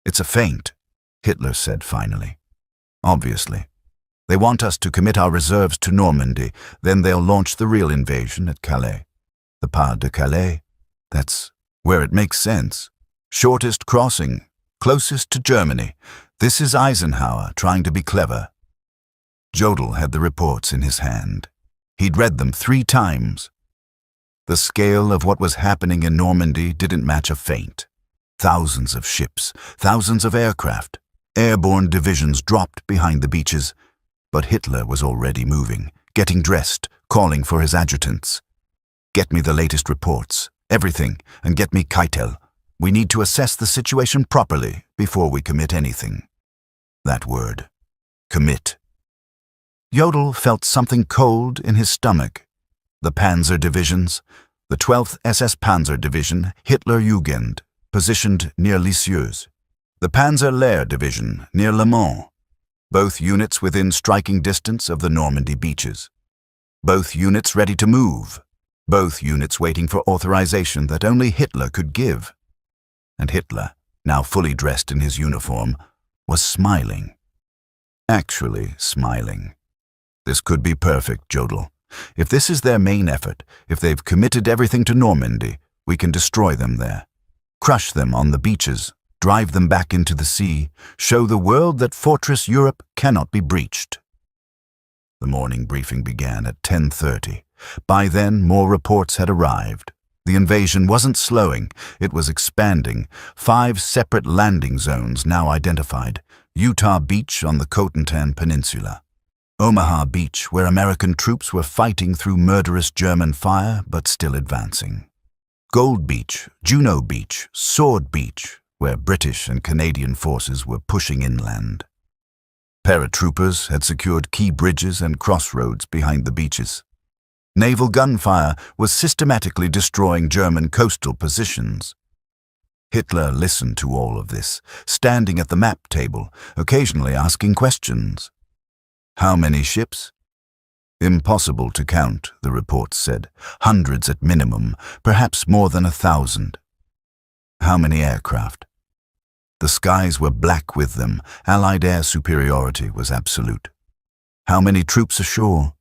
"It's a feint," Hitler said finally. "Obviously. They want us to commit our reserves to Normandy, then they'll launch the real invasion at Calais. The Pas de Calais, that's where it makes sense. Shortest crossing, closest to Germany. This is Eisenhower trying to be clever." Jodl had the reports in his hand. He'd read them 3 times. The scale of what was happening in Normandy didn't match a feint. Thousands of ships, thousands of aircraft, airborne divisions dropped behind the beaches. But Hitler was already moving, getting dressed, calling for his adjutants. "Get me the latest reports, everything, and get me Keitel. We need to assess the situation properly before we commit anything." That word, commit. Jodl felt something cold in his stomach. The Panzer divisions, the 12th SS Panzer Division, Hitler Jugend, positioned near Lisieux. The Panzer Lehr Division, near Le Mans. Both units within striking distance of the Normandy beaches. Both units ready to move. Both units waiting for authorization that only Hitler could give. And Hitler, now fully dressed in his uniform, was smiling. Actually smiling. This could be perfect, Jodl. If this is their main effort, if they've committed everything to Normandy, we can destroy them there. Crush them on the beaches, drive them back into the sea, show the world that Fortress Europe cannot be breached. The morning briefing began at 10:30. By then, more reports had arrived. The invasion wasn't slowing, it was expanding. 5 separate landing zones now identified. Utah Beach on the Cotentin Peninsula. Omaha Beach, where American troops were fighting through murderous German fire but still advancing. Gold Beach, Juno Beach, Sword Beach, where British and Canadian forces were pushing inland. Paratroopers had secured key bridges and crossroads behind the beaches. Naval gunfire was systematically destroying German coastal positions. Hitler listened to all of this, standing at the map table, occasionally asking questions. How many ships? Impossible to count, the reports said. Hundreds at minimum, perhaps more than 1,000. How many aircraft? The skies were black with them. Allied air superiority was absolute. How many troops ashore?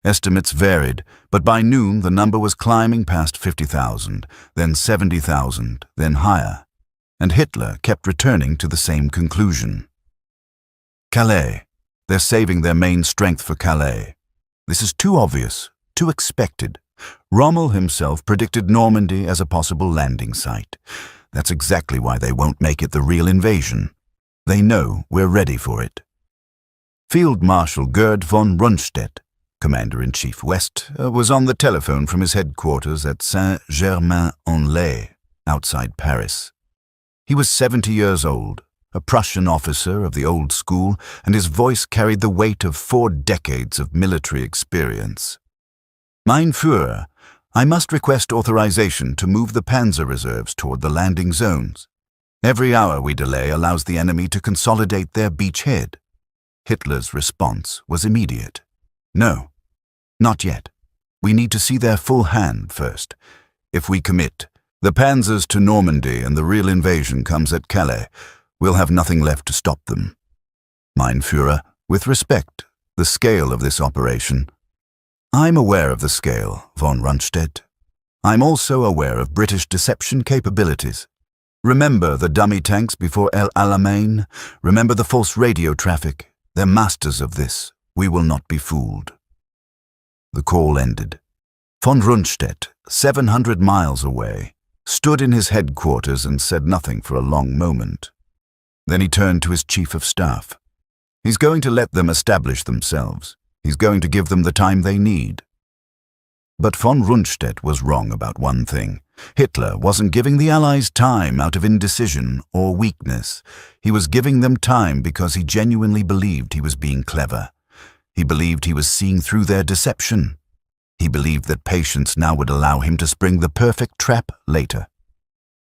Estimates varied, but by noon the number was climbing past 50,000, then 70,000, then higher. And Hitler kept returning to the same conclusion. Calais. They're saving their main strength for Calais. This is too obvious, too expected. Rommel himself predicted Normandy as a possible landing site. That's exactly why they won't make it the real invasion. They know we're ready for it. Field Marshal Gerd von Rundstedt, Commander-in-Chief West, was on the telephone from his headquarters at Saint-Germain-en-Laye, outside Paris. He was 70 years old, a Prussian officer of the old school, and his voice carried the weight of 4 decades of military experience. "Mein Führer, I must request authorization to move the panzer reserves toward the landing zones. Every hour we delay allows the enemy to consolidate their beachhead." Hitler's response was immediate. "No, not yet. We need to see their full hand first. If we commit, the panzers to Normandy and the real invasion comes at Calais, we'll have nothing left to stop them. Mein Führer, with respect, the scale of this operation." "I'm aware of the scale, von Rundstedt. I'm also aware of British deception capabilities. Remember the dummy tanks before El Alamein? Remember the false radio traffic? They're masters of this. We will not be fooled." The call ended. Von Rundstedt, 700 miles away, stood in his headquarters and said nothing for a long moment. Then he turned to his chief of staff. He's going to let them establish themselves. He's going to give them the time they need. But von Rundstedt was wrong about one thing. Hitler wasn't giving the Allies time out of indecision or weakness. He was giving them time because he genuinely believed he was being clever. He believed he was seeing through their deception. He believed that patience now would allow him to spring the perfect trap later.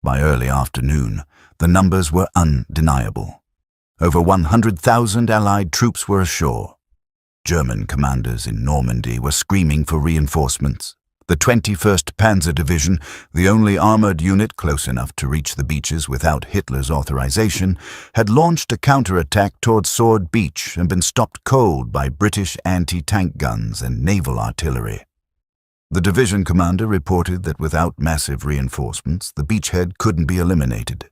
By early afternoon, the numbers were undeniable. Over 100,000 Allied troops were ashore. German commanders in Normandy were screaming for reinforcements. The 21st Panzer Division, the only armored unit close enough to reach the beaches without Hitler's authorization, had launched a counterattack towards Sword Beach and been stopped cold by British anti-tank guns and naval artillery. The division commander reported that without massive reinforcements, the beachhead couldn't be eliminated.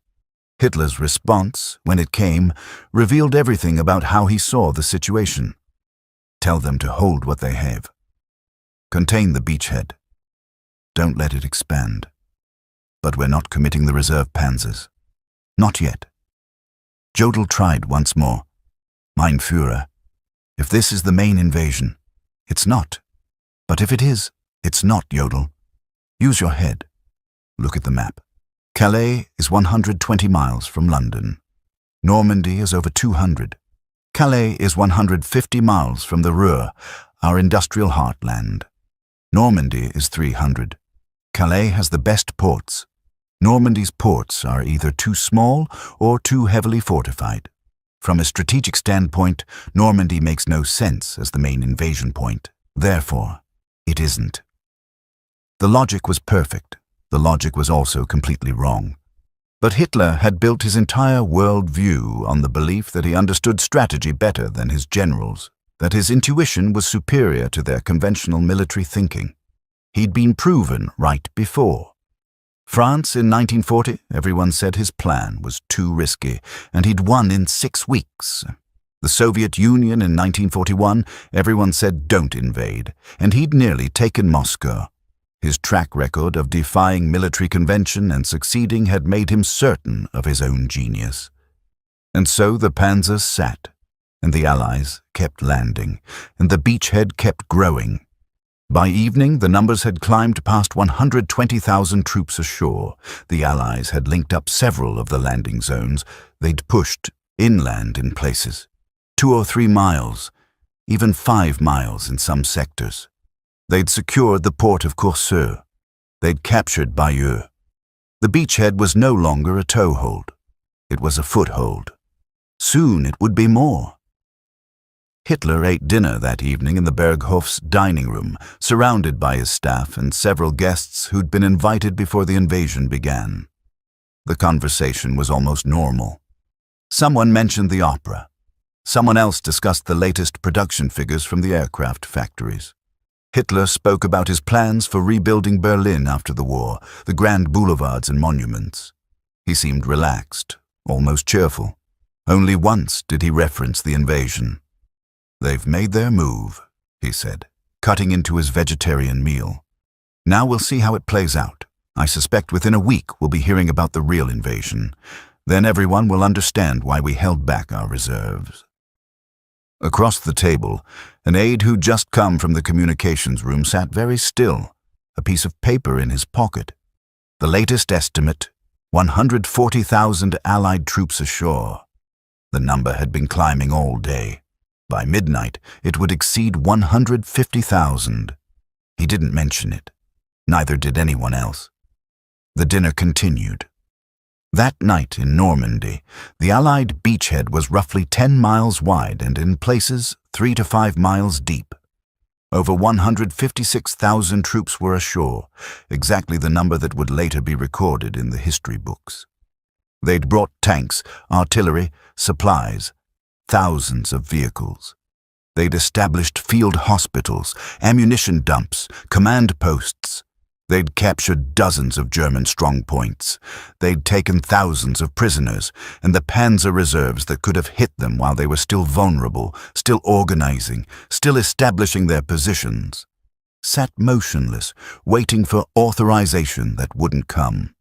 Hitler's response, when it came, revealed everything about how he saw the situation. Tell them to hold what they have. Contain the beachhead. Don't let it expand. But we're not committing the reserve panzers. Not yet. Jodl tried once more. Mein Führer, if this is the main invasion, it's not. But if it is, it's not, Jodl. Use your head. Look at the map. Calais is 120 miles from London. Normandy is over 200. Calais is 150 miles from the Ruhr, our industrial heartland. Normandy is 300. Calais has the best ports. Normandy's ports are either too small or too heavily fortified. From a strategic standpoint, Normandy makes no sense as the main invasion point. Therefore, it isn't. The logic was perfect. The logic was also completely wrong. But Hitler had built his entire world view on the belief that he understood strategy better than his generals, that his intuition was superior to their conventional military thinking. He'd been proven right before. France in 1940, everyone said his plan was too risky, and he'd won in 6 weeks. The Soviet Union in 1941, everyone said don't invade, and he'd nearly taken Moscow. His track record of defying military convention and succeeding had made him certain of his own genius. And so the panzers sat, and the Allies kept landing, and the beachhead kept growing. By evening, the numbers had climbed past 120,000 troops ashore. The Allies had linked up several of the landing zones. They'd pushed inland in places, 2 or 3 miles, even 5 miles in some sectors. They'd secured the port of Corseul. They'd captured Bayeux. The beachhead was no longer a toehold. It was a foothold. Soon it would be more. Hitler ate dinner that evening in the Berghof's dining room, surrounded by his staff and several guests who'd been invited before the invasion began. The conversation was almost normal. Someone mentioned the opera. Someone else discussed the latest production figures from the aircraft factories. Hitler spoke about his plans for rebuilding Berlin after the war, the grand boulevards and monuments. He seemed relaxed, almost cheerful. Only once did he reference the invasion. "They've made their move," he said, cutting into his vegetarian meal. "Now we'll see how it plays out. I suspect within a week we'll be hearing about the real invasion. Then everyone will understand why we held back our reserves." Across the table, an aide who'd just come from the communications room sat very still, a piece of paper in his pocket. The latest estimate, 140,000 Allied troops ashore. The number had been climbing all day. By midnight, it would exceed 150,000. He didn't mention it. Neither did anyone else. The dinner continued. That night in Normandy, the Allied beachhead was roughly 10 miles wide and in places 3 to 5 miles deep. Over 156,000 troops were ashore, exactly the number that would later be recorded in the history books. They'd brought tanks, artillery, supplies, thousands of vehicles. They'd established field hospitals, ammunition dumps, command posts. They'd captured dozens of German strongpoints. They'd taken thousands of prisoners, and the panzer reserves that could have hit them while they were still vulnerable, still organizing, still establishing their positions, sat motionless, waiting for authorization that wouldn't come.